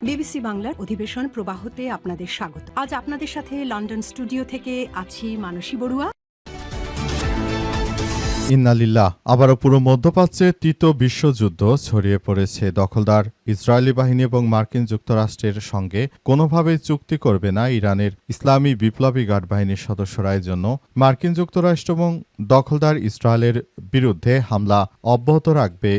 BBC বাংলার অধিবেশন প্রবাহতে আপনাদের স্বাগত। আজ আপনাদের সাথে লন্ডন স্টুডিও থেকে আছি মানসী বড়ুয়া। ইন্নালিল্লাহ। আবারও পুরো মধ্যপ্রাচ্যে তৃতীয় বিশ্বযুদ্ধ ছড়িয়ে পড়েছে। দখলদার ইসরায়েলি বাহিনী এবং মার্কিন যুক্তরাষ্ট্রের সঙ্গে কোনোভাবেই চুক্তি করবে না ইরানের ইসলামী বিপ্লবী গার্ড বাহিনীর সদস্যরা। জন্য মার্কিন যুক্তরাষ্ট্র এবং দখলদার ইসরায়েলের বিরুদ্ধে হামলা অব্যাহত রাখবে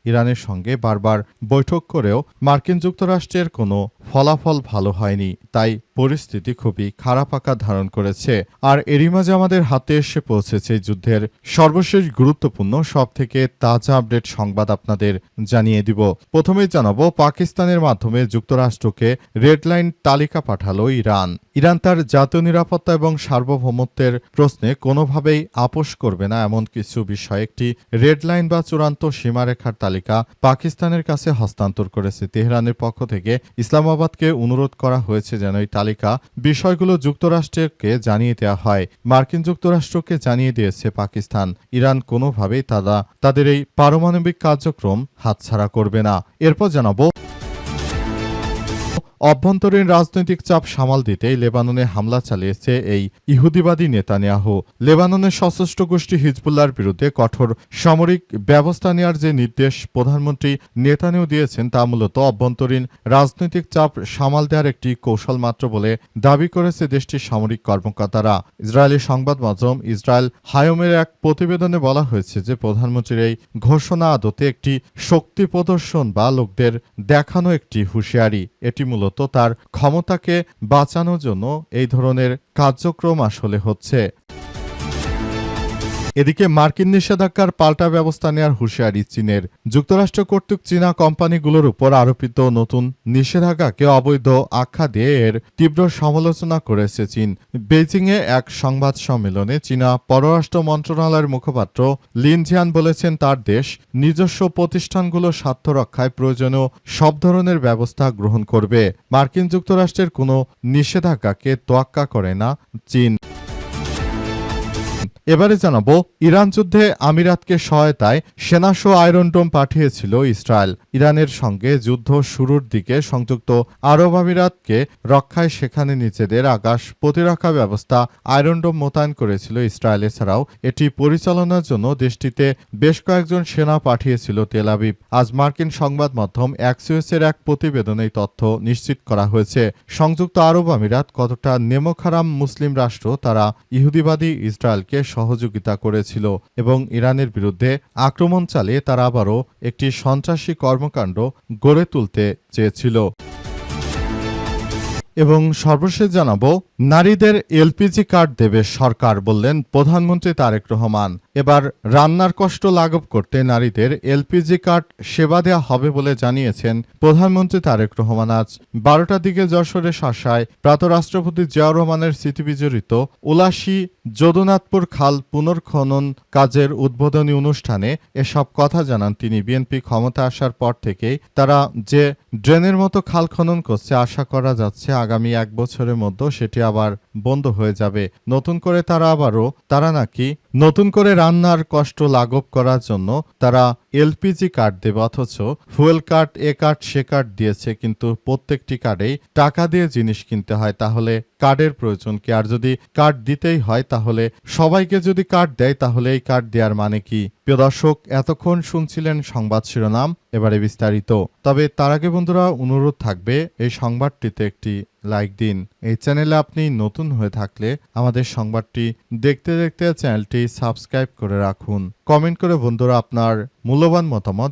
ইরানের সঙ্গে বারবার বৈঠক করেও মার্কিন যুক্তরাষ্ট্রের কোনো ফলাফল ভালো হয়নি। তাই পরিস্থিতি খুবই খারাপ আকার ধারণ করেছে। আর এরই মাঝে আমাদের হাতে এসে পৌঁছেছে যুদ্ধের সর্বশেষ গুরুত্বপূর্ণ সবথেকে তাজা আপডেট সংবাদ আপনাদের জানিয়ে দিব। প্রথমেই জানাবো, পাকিস্তানের মাধ্যমে যুক্তরাষ্ট্রকে রেড লাইন তালিকা পাঠালো ইরান। ইরান তার জাতীয় নিরাপত্তা এবং সার্বভৌমত্বের প্রশ্নে কোনোভাবেই আপোষ করবে না এমন কিছু বিষয়ে একটি রেড লাইন বা চূড়ান্ত সীমারেখার তালিকা পাকিস্তানের কাছে হস্তান্তর করেছে। তেহরানের পক্ষ থেকে ইসলামাবাদকে অনুরোধ করা হয়েছে যেন এই তালিকা বিষয়গুলো যুক্তরাষ্ট্রকে জানিয়ে দেওয়া হয়। মার্কিন যুক্তরাষ্ট্রকে জানিয়ে দিয়েছে পাকিস্তান ইরান কোনোভাবেই তাদের এই পারমাণবিক কার্যক্রম হাতছাড়া করবে না। এরপর জানাবো, অভ্যন্তরীণ রাজনৈতিক চাপ সামাল দিতেই লেবাননে হামলা চালিয়েছে এই ইহুদিবাদী নেতানিয়াহু। লেবাননের সশস্ত্র গোষ্ঠী হিজবুল্লাহর বিরুদ্ধে কঠোর সামরিক ব্যবস্থা নেওয়ার যে নির্দেশ প্রধানমন্ত্রী নেতানিয়াহু দিয়েছেন তা মূলত অভ্যন্তরীণ রাজনৈতিক চাপ সামাল দেওয়ার একটি কৌশল মাত্র বলে দাবি করেছে দেশটির সামরিক কর্মকর্তারা। ইসরায়েলি সংবাদ মাধ্যম ইসরায়েল হায়মের এক প্রতিবেদনে বলা হয়েছে যে প্রধানমন্ত্রীর এই ঘোষণা আদতে একটি শক্তি প্রদর্শন বা লোকদের দেখানো একটি হুঁশিয়ারি। এটি মূলত তার ক্ষমতাকে বাঁচানোর জন্য এই ধরনের কার্যক্রম আসলে হচ্ছে। এদিকে মার্কিন নিষেধাজ্ঞার পাল্টা ব্যবস্থা নেওয়ার হুঁশিয়ারি চীনের। যুক্তরাষ্ট্র কর্তৃক চীনা কোম্পানিগুলোর উপর আরোপিত নতুন নিষেধাজ্ঞাকে অবৈধ আখ্যা দিয়ে এর তীব্র সমালোচনা করেছে চীন। বেইজিংয়ে এক সংবাদ সম্মেলনে চীনা পররাষ্ট্র মন্ত্রণালয়ের মুখপাত্র লিন জিয়ান বলেছেন তার দেশ নিজস্ব প্রতিষ্ঠানগুলোর স্বার্থ রক্ষায় প্রয়োজনীয় সব ধরনের ব্যবস্থা গ্রহণ করবে। মার্কিন যুক্তরাষ্ট্রের কোনো নিষেধাজ্ঞাকে তোয়াক্কা করে না চীন। এবারে জানাবো, ইরান যুদ্ধে আমিরাতকে সহায়তায় সেনাসহ আয়রন ডোম পাঠিয়েছিল ইসরায়েল। ইরানের সঙ্গে যুদ্ধ শুরুর দিকে সংযুক্ত আরব আমিরাতকে রক্ষায় সেখানে নিজেদের আকাশ প্রতিরক্ষা ব্যবস্থা আয়রন ডোম মোতায়েন করেছিল ইসরায়েল। এছাড়াও এটি পরিচালনার জন্য দেশটিতে বেশ কয়েকজন সেনা পাঠিয়েছিল তেল আবিব। আজ মার্কিন সংবাদ মাধ্যম অ্যাক্সিওসের এক প্রতিবেদনে এই তথ্য নিশ্চিত করা হয়েছে। সংযুক্ত আরব আমিরাত কতটা নেমখারাম মুসলিম রাষ্ট্র তারা ইহুদিবাদী ইসরায়েলকে সহযোগিতা করেছিল এবং ইরানের বিরুদ্ধে আক্রমণ চালিয়ে তারা আবারও একটি সন্ত্রাসী কর্মকাণ্ড গড়ে তুলতে চেয়েছিল। এবং সর্বশেষ জানাবো, নারীদের এলপিজি কার্ড দেবে সরকার, বললেন প্রধানমন্ত্রী তারেক রহমান। এবার রান্নার কষ্ট লাঘব করতে নারীদের এলপিজি কার্ড সেবা দেওয়া হবে বলে জানিয়েছেন প্রধানমন্ত্রী তারেক রহমান। আজ 12টার দিকে যশোরের শাসায় প্রাত রাষ্ট্রপতি জিয়াউর রহমানের স্মৃতিবিজড়িত উলাসী যদুনাথপুর খাল পুনর্খনন কাজের উদ্বোধনী অনুষ্ঠানে এসব কথা জানান তিনি। বিএনপি ক্ষমতা আসার পর থেকেই তারা যে ড্রেনের মতো খাল খনন করছে, আশা করা যাচ্ছে আগামী 1 বছরের মধ্যে সেটি আবার বন্ধ হয়ে যাবে। তারা নাকি নতুন করে রান্নার কষ্ট লাঘব করার জন্য তারা এলপিজি কার্ড দেবে, অথচ ফুয়েল কার্ড এ কার্ড সে কার্ড দিয়েছে, কিন্তু প্রত্যেকটি কার্ডেই টাকা দিয়ে জিনিস কিনতে হয়। তাহলে কার্ডের প্রয়োজন কি? আর যদি কার্ড দিতেই হয় তাহলে সবাইকে যদি কার্ড দেয় তাহলে এই কার্ড দেওয়ার মানে কি? প্রিয় দর্শক, এতক্ষণ শুনছিলেন সংবাদ শিরোনাম, এবারে বিস্তারিত। তবে তার আগে বন্ধুরা অনুরোধ থাকবে এই সংবাদটিতে একটি লাইক দিন। এই চ্যানেলে আপনি নতুন হয়ে থাকলে আমাদের সংবাদটি দেখতে দেখতে চ্যানেলটি সাবস্ক্রাইব করে রাখুন। কমেন্ট করে বন্ধুরা আপনার মূল্যবান মতামত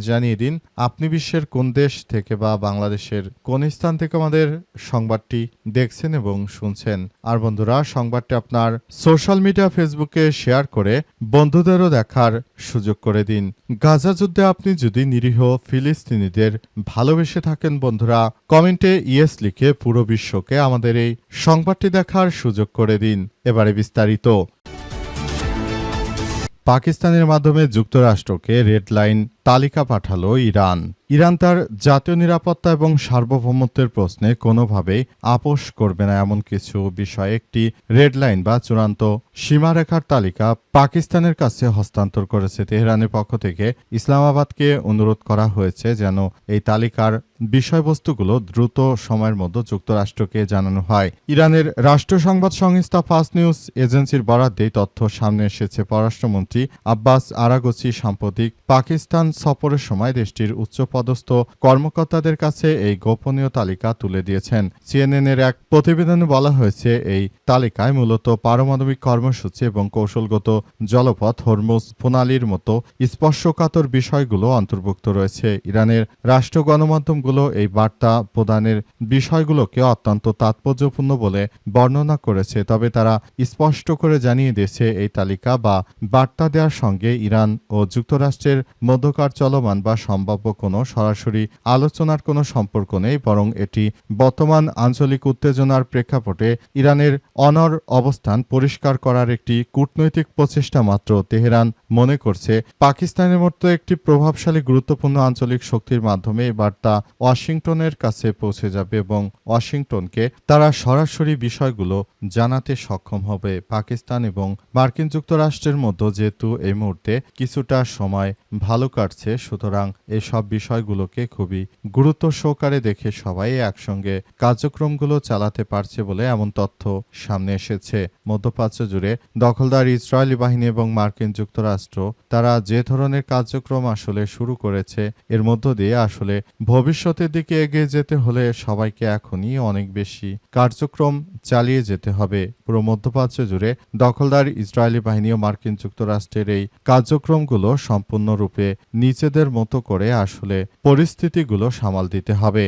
জানিয়ে দিন আপনি বিশ্বের কোন দেশ থেকে বা বাংলাদেশের কোন স্থান থেকে আমাদের সংবাদটি দেখছেন এবং শুনছেন। আর বন্ধুরা, সংবাদটি আপনার সোশ্যাল মিডিয়া ফেসবুকে শেয়ার করে বন্ধুদেরও দেখার সুযোগ করে দিন। গাজা যুদ্ধে আপনি যদি নিরীহ ফিলিস্তিনিদের ভালোবেসে থাকেন বন্ধুরা, কমেন্টে ইয়েস লিখে পুরো বিশ্বকে আমাদের এই সংবাদটি দেখার সুযোগ করে দিন। এবারে বিস্তারিত। পাকিস্তানের মাধ্যমে যুক্তরাষ্ট্রকে রেড লাইন তালিকা পাঠালো ইরান। ইরান তার জাতীয় নিরাপত্তা এবং সার্বভৌমত্বের প্রশ্নে কোনোভাবেই আপোষ করবে না এমন কিছু বিষয়ে একটি রেড লাইন বা চূড়ান্ত সীমারেখার তালিকা পাকিস্তানের কাছে হস্তান্তর করেছে তেহরানের পক্ষ থেকে। ইসলামাবাদকে অনুরোধ করা হয়েছে যেন এই তালিকার বিষয়বস্তুগুলো দ্রুত সময়ের মধ্যে যুক্তরাষ্ট্রকে জানানো হয়। ইরানের রাষ্ট্র সংবাদ সংস্থা ফাস্ট নিউজ এজেন্সির বরাদ্দে তথ্য সামনে এসেছে। পররাষ্ট্রমন্ত্রী আব্বাস আরাগচি সাম্প্রতিক পাকিস্তান সফরের সময় দেশটির উচ্চপদস্থ কর্মকর্তাদের কাছে এই গোপনীয় তালিকা তুলে দিয়েছেন। সিএনএন-এর এক প্রতিবেদনে বলা হয়েছে এই তালিকায় মূলত পারমাণবিক কর্মসূচি এবং কৌশলগত জলপথ, হরমুজ প্রণালীর মতো স্পর্শকাতর বিষয়গুলো অন্তর্ভুক্ত রয়েছে। ইরানের রাষ্ট্র গণমাধ্যমগুলো এই বার্তা প্রদানের বিষয়গুলোকে অত্যন্ত তাৎপর্যপূর্ণ বলে বর্ণনা করেছে, তবে তারা স্পষ্ট করে জানিয়ে দিয়েছে এই তালিকা বা বার্তা দেওয়ার সঙ্গে ইরান ও যুক্তরাষ্ট্রের মধ্যকার চলমান বা সম্ভাব্য কোনো সরাসরি আলোচনার কোনো সম্পর্ক নেই, বরং এটি বর্তমান আঞ্চলিক উত্তেজনার প্রেক্ষাপটে ইরানের অনড় অবস্থান পরিষ্কার করার একটি কূটনৈতিক প্রচেষ্টা মাত্র। তেহরান মনে করছে পাকিস্তানের মতো একটি প্রভাবশালী গুরুত্বপূর্ণ আঞ্চলিক শক্তির মাধ্যমে এই বার্তা ওয়াশিংটনের কাছে পৌঁছে যাবে এবং ওয়াশিংটনকে তারা সরাসরি বিষয়গুলো জানাতে সক্ষম হবে। পাকিস্তান এবং মার্কিন যুক্তরাষ্ট্রের মধ্যে যেহেতু এই মুহূর্তে কিছুটা সময় ভালো কাটছে, সুতরাং এসব বিষয়গুলোকে খুবই গুরুত্ব সহকারে দেখে সবাই একসঙ্গে কার্যক্রমগুলো চালাতে পারছে বলে এমন তথ্য সামনে এসেছে। মধ্যপ্রাচ্য জুড়ে দখলদার ইসরায়েলি বাহিনী এবং মার্কিন যুক্তরাষ্ট্র তারা যে ধরনের কার্যক্রম আসলে শুরু করেছে, এর মধ্য দিয়ে আসলে ভবিষ্যতের দিকে এগিয়ে যেতে হলে সবাইকে এখনই অনেক বেশি কার্যক্রম চালিয়ে যেতে হবে। পুরো মধ্যপ্রাচ্য জুড়ে দখলদার ইসরায়েলি বাহিনী ও মার্কিন যুক্তরাষ্ট্রের এই কার্যক্রমগুলো সম্পূর্ণরূপে নিজেদের মতো করে আসলে পরিস্থিতিগুলো সামাল দিতে হবে।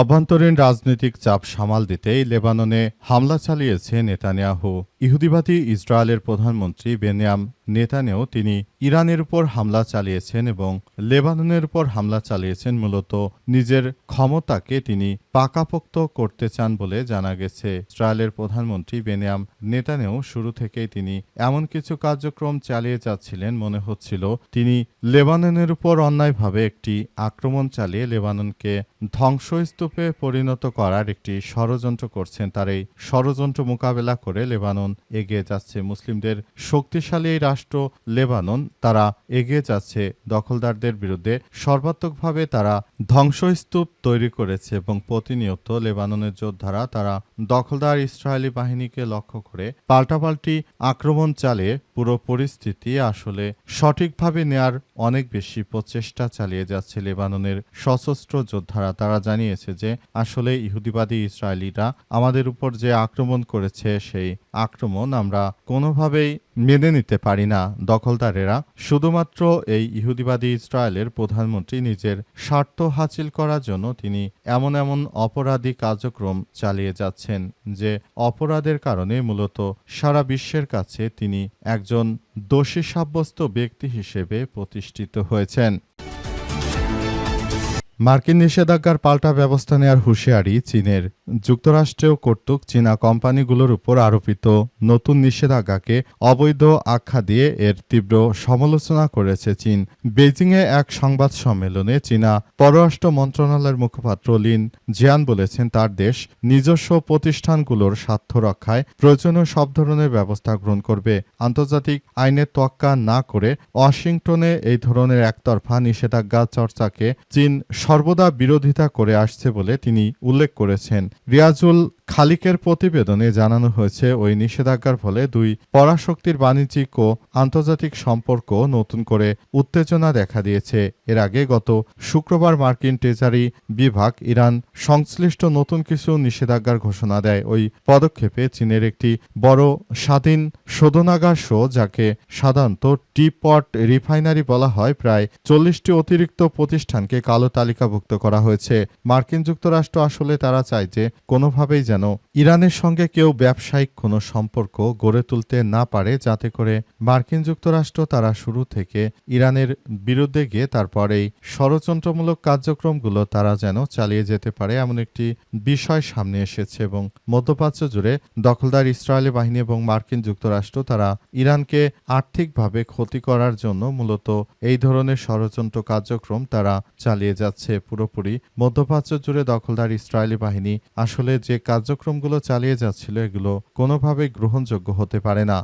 অভ্যন্তরীণ রাজনৈতিক চাপ সামাল দিতেই লেবাননে হামলা চালিয়েছে নেতানিয়াহু। ইহুদিবাদী ইসরায়েলের প্রধানমন্ত্রী বেনিয়ামিন নেতানিয়াহু তিনি ইরানের উপর হামলা চালিয়েছেন এবং লেবাননের উপর হামলা চালিয়েছেন মূলত নিজের ক্ষমতাকে তিনি পাকাপোক্ত করতে চান বলে জানা গেছে। ইসরায়েলের প্রধানমন্ত্রী বেনিয়ামিন নেতানিয়াহু শুরু থেকেই তিনি এমন কিছু কার্যক্রম চালিয়ে যাচ্ছিলেন, মনে হচ্ছিল তিনি লেবাননের উপর অন্যায়ভাবে একটি আক্রমণ চালিয়ে লেবাননকে ধ্বংসস্তূপে পরিণত করার একটি ষড়যন্ত্র করছেন। তার এই ষড়যন্ত্র মোকাবেলা করে লেবানন এগিয়ে যাচ্ছে। মুসলিমদের শক্তিশালী এই রাষ্ট্র লেবানন তারা এগিয়ে যাচ্ছে দখলদারদের বিরুদ্ধে। সর্বাত্মকভাবে তারা ধ্বংসস্তূপ তৈরি করেছে এবং প্রতিনিয়ত লেবাননের যোদ্ধারা তারা দখলদার ইসরায়েলি বাহিনীকে লক্ষ্য করে পাল্টাপাল্টি আক্রমণ চালিয়ে পুরো পরিস্থিতি আসলে সঠিকভাবে নেয়ার অনেক বেশি প্রচেষ্টা চালিয়ে যাচ্ছে লেবাননের সশস্ত্র যোদ্ধারা। তারা জানিয়েছে যে আসলে ইহুদিবাদী ইসরায়েলিরা আমাদের উপর যে আক্রমণ করেছে সেই আক্রমণ আমরা কোনোভাবেই মেনে নিতে পারি না। দখলদারেরা শুধুমাত্র এই ইহুদিবাদী ইসরায়েলের প্রধানমন্ত্রী নিজের স্বার্থ হাসিল করার জন্য তিনি এমন এমন অপরাধী কার্যক্রম চালিয়ে যাচ্ছেন যে অপরাধের কারণে মূলত সারা বিশ্বের কাছে তিনি একজন দোষী সাব্যস্ত ব্যক্তি হিসেবে প্রতিষ্ঠিত হয়েছেন। মার্কিন নিষেধাজ্ঞার পাল্টা ব্যবস্থা নেওয়ার হুঁশিয়ারি চীনের। যুক্তরাষ্ট্রেও কর্তৃক চীনা কোম্পানিগুলোর উপর আরোপিত নতুন নিষেধাজ্ঞাকে অবৈধ আখ্যা দিয়ে এর তীব্র সমালোচনা করেছে চীন। বেইজিংয়ে এক সংবাদ সম্মেলনে চীনা পররাষ্ট্র মন্ত্রণালয়ের মুখপাত্র লিন জিয়ান বলেছেন তার দেশ নিজস্ব প্রতিষ্ঠানগুলোর স্বার্থ রক্ষায় প্রয়োজনীয় সব ধরনের ব্যবস্থা গ্রহণ করবে। আন্তর্জাতিক আইনের তোয়াক্কা না করে ওয়াশিংটনে এই ধরনের একতরফা নিষেধাজ্ঞা চর্চাকে চীন সর্বদা বিরোধিতা করে আসছে বলে তিনি উল্লেখ করেছেন। রিয়াজুল খালিকের প্রতিবেদনে জানানো হয়েছে ওই নিষেধাজ্ঞার ফলে দুই পরাশক্তির বাণিজ্যিক ও আন্তর্জাতিক সম্পর্ক নতুন করে উত্তেজনা দেখা দিয়েছে। এর আগে গত শুক্রবার মার্কিন ট্রেজারি বিভাগ ইরান সংশ্লিষ্ট নতুন কিছু নিষেধাজ্ঞার ঘোষণা দেয়। ওই পদক্ষেপে চীনের একটি বড় স্বাধীন শোধনাগার শো, যাকে সাধারণত টিপট রিফাইনারি বলা হয়, প্রায় 40টি অতিরিক্ত প্রতিষ্ঠানকে কালো তালিকাভুক্ত করা হয়েছে। মার্কিন যুক্তরাষ্ট্র আসলে তারা চায় যে কোনোভাবেই যেন যেন ইরানের সঙ্গে কেউ ব্যবসায়িক কোনো সম্পর্ক গড়ে তুলতে না পারে, যাতে করে মার্কিন যুক্তরাষ্ট্র তারা শুরু থেকে ইরানের বিরুদ্ধে গিয়ে তারপর এই ষড়যন্ত্রমূলক কার্যক্রমগুলো তারা যেন চালিয়ে যেতে পারে, এমন একটি বিষয় সামনে এসেছে। এবং মধ্যপ্রাচ্য জুড়ে দখলদার ইসরায়েলি বাহিনী এবং মার্কিন যুক্তরাষ্ট্র তারা ইরানকে আর্থিকভাবে ক্ষতি করার জন্য মূলত এই ধরনের ষড়যন্ত্র কার্যক্রম তারা চালিয়ে যাচ্ছে। পুরোপুরি মধ্যপ্রাচ্য জুড়ে দখলদার ইসরায়েলি বাহিনী আসলে যে কার্যক্রমগুলো চালিয়ে যাচ্ছিল এগুলো কোনোভাবেই গ্রহণযোগ্য হতে পারে না।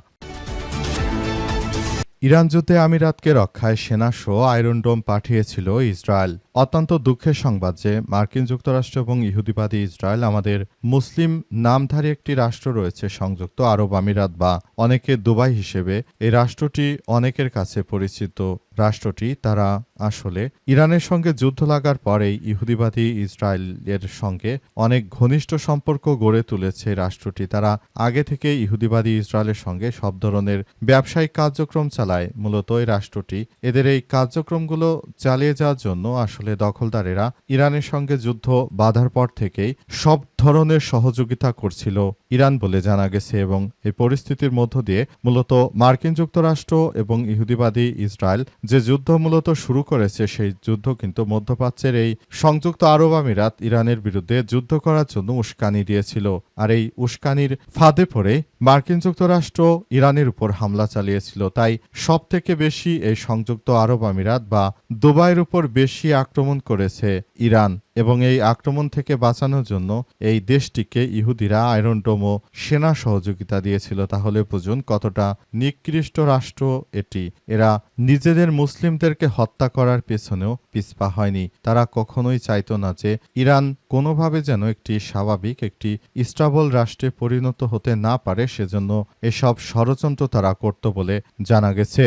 ইরান যুদ্ধে আমিরাতকে রক্ষায় সেনাসহ আয়রন ডোম পাঠিয়েছিল ইসরায়েল। অত্যন্ত দুঃখের সংবাদ যে মার্কিন যুক্তরাষ্ট্র এবং ইহুদিবাদী ইসরায়েল, আমাদের মুসলিম নামধারী একটি রাষ্ট্র রয়েছে সংযুক্ত আরব আমিরাত বা অনেকে দুবাই হিসেবে, এই রাষ্ট্রটি অনেকের কাছে পরিচিত রাষ্ট্রটি তারা আসলে ইরানের সঙ্গে যুদ্ধ লাগার পরেই ইহুদিবাদী ইসরায়েলের সঙ্গে অনেক ঘনিষ্ঠ সম্পর্ক গড়ে তুলেছে রাষ্ট্রটি। তারা আগে থেকে ইহুদিবাদী ইসরায়েলের সঙ্গে সব ধরনের ব্যবসায়িক কার্যক্রম চালায়। মূলত এই রাষ্ট্রটি এদের এই কার্যক্রমগুলো চালিয়ে যাওয়ার জন্য আসলে দখলদারেরা ইরানের সঙ্গে যুদ্ধ বাঁধার পর থেকেই সব ধরনের সহযোগিতা করছিল ইরান বলে জানা গেছে। এবং এই পরিস্থিতির মধ্য দিয়ে মূলত মার্কিন যুক্তরাষ্ট্র এবং ইহুদিবাদী ইসরায়েল যে যুদ্ধ মূলত শুরু করেছে, সেই যুদ্ধ কিন্তু মধ্যপ্রাচ্যের এই সংযুক্ত আরব আমিরাত ইরানের বিরুদ্ধে যুদ্ধ করার জন্য উস্কানি দিয়েছিল। আর এই উস্কানির ফাঁদে পড়ে মার্কিন যুক্তরাষ্ট্র ইরানের উপর হামলা চালিয়েছিল। তাই সব থেকে বেশি এই সংযুক্ত আরব আমিরাত বা দুবাইয়ের উপর বেশি আক্রমণ করেছে ইরান। এবং এই আক্রমণ থেকে বাঁচানোর জন্য এই দেশটিকে ইহুদিরা আয়রন ডোম ও সেনা সহযোগিতা দিয়েছিল। তাহলে বুঝুন কতটা নিকৃষ্ট রাষ্ট্র এটি। এরা নিজেদের মুসলিমদেরকে হত্যা করার পেছনেও পিছপা হয়নি। তারা কখনোই চাইতো না যে ইরান কোনোভাবে যেন একটি স্বাভাবিক, একটি স্টেবল রাষ্ট্রে পরিণত হতে না পারে, সেজন্য এসব ষড়যন্ত্র তারা করত বলে জানা গেছে।